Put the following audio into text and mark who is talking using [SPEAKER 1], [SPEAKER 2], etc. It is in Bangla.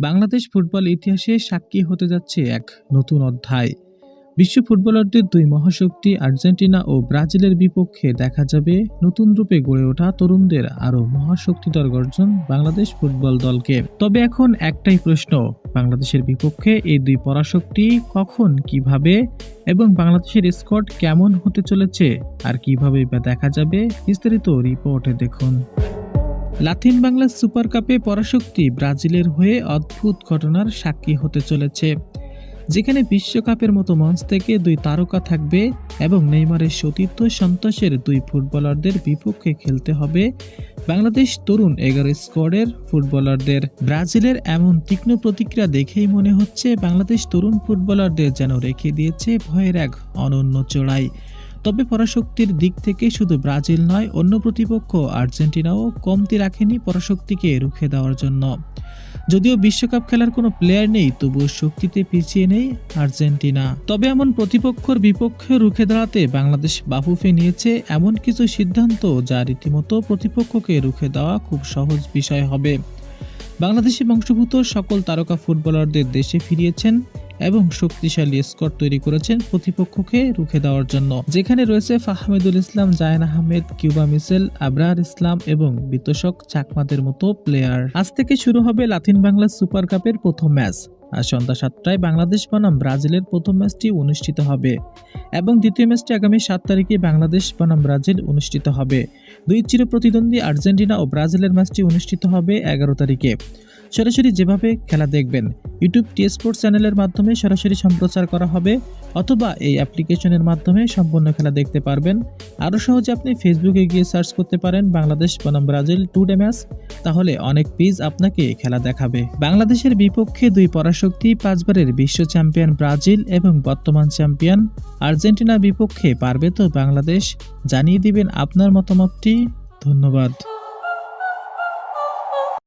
[SPEAKER 1] বাংলাদেশ ফুটবল ইতিহাসে সাক্ষী হতে যাচ্ছে এক নতুন অধ্যায়। বিশ্ব ফুটবলারদের দুই মহাশক্তি আর্জেন্টিনা ও ব্রাজিলের বিপক্ষে দেখা যাবে নতুন রূপে গড়ে ওঠা তরুণদের আরও মহাশক্তিধর গর্জন বাংলাদেশ ফুটবল দলকে। তবে এখন একটাই প্রশ্ন, বাংলাদেশের বিপক্ষে এই দুই পরাশক্তি কখন, কিভাবে এবং বাংলাদেশের স্কোয়াড কেমন হতে চলেছে আর কিভাবে দেখা যাবে, বিস্তারিত রিপোর্টে দেখুন। লাতিন বাংলা সুপার কাপে পরাশক্তি ব্রাজিলের হয়ে অদ্ভুত ঘটনার সাক্ষী হতে চলেছে, যেখানে বিশ্বকাপের মতো মঞ্চ থেকে দুই তারকা থাকবে এবং নেইমারের সতীর্থ সন্তোষের দুই ফুটবলারদের বিপক্ষে খেলতে হবে বাংলাদেশ তরুণ 11 স্কোয়াডের ফুটবলারদের। ব্রাজিলের এমন তীক্ষ্ণ প্রতিক্রিয়া দেখেই মনে হচ্ছে বাংলাদেশ তরুণ ফুটবলারদের যেন রেখে দিয়েছে ভয়ের এক অনন্য চড়াই। তবে পরাশক্তির দিক থেকে শুধু ব্রাজিল নয়, অন্য প্রতিপক্ষ আর্জেন্টিনাও কমতি রাখেনি পরাশক্তিকে রুখে দেওয়ার জন্য। যদিও বিশ্বকাপ খেলার কোনো প্লেয়ার নেই, তবুও শক্তিতে পিছিয়ে নেই আর্জেন্টিনা। তবে এমন প্রতিপক্ষের বিপক্ষে রুখে দাঁড়াতে বাংলাদেশ বাফুফে নিয়েছে এমন কিছু সিদ্ধান্ত যা রীতিমতো প্রতিপক্ষকে রুখে দেওয়া খুব সহজ বিষয় হবে। বাংলাদেশি বংশোদ্ভূত সকল তারকা ফুটবলারদের দেশে ফিরিয়েছেন এবং শক্তিশালী স্কোয়াড তৈরি করেছেন প্রতিপক্ষকে রুখে দেওয়ার জন্য, যেখানে রয়েছে ফাহমিদুল ইসলাম, জায়েন আহমেদ, কিউবা মিসেল, আবরার ইসলাম এবং বিতোষক চাকমাদের মতো প্লেয়ার। আজ থেকে শুরু হবে লাতিন বাংলা সুপার কাপের প্রথম ম্যাচ। আজ সন্ধ্যা 7টায় বাংলাদেশ বনাম ব্রাজিলের প্রথম ম্যাচটি অনুষ্ঠিত হবে এবং দ্বিতীয় ম্যাচটি আগামী 7 তারিখে বাংলাদেশ বনাম ব্রাজিল অনুষ্ঠিত হবে। দুই চির প্রতিদ্বন্দ্বী আর্জেন্টিনা ও ব্রাজিলের ম্যাচটি অনুষ্ঠিত হবে 11 তারিখে। সরাসরি যেভাবে খেলা দেখবেন, ইউটিউব টি স্পোর্টস চ্যানেলের মাধ্যমে সরাসরি সম্প্রচার করা হবে, অথবা এই অ্যাপ্লিকেশনের মাধ্যমে সম্পূর্ণ খেলা দেখতে পারবেন। আরও সহজে আপনি ফেসবুকে গিয়ে সার্চ করতে পারেন বাংলাদেশ বনাম ব্রাজিল টুডে ম্যাচ, তাহলে অনেক পেজ আপনাকে খেলা দেখাবে। বাংলাদেশের বিপক্ষে দুই পরাশক্তি 5 বারের বিশ্ব চ্যাম্পিয়ন ব্রাজিল এবং বর্তমান চ্যাম্পিয়ন আর্জেন্টিনার বিপক্ষে পারবে তো বাংলাদেশ? জানিয়ে দিবেন আপনার মতামতটি। ধন্যবাদ।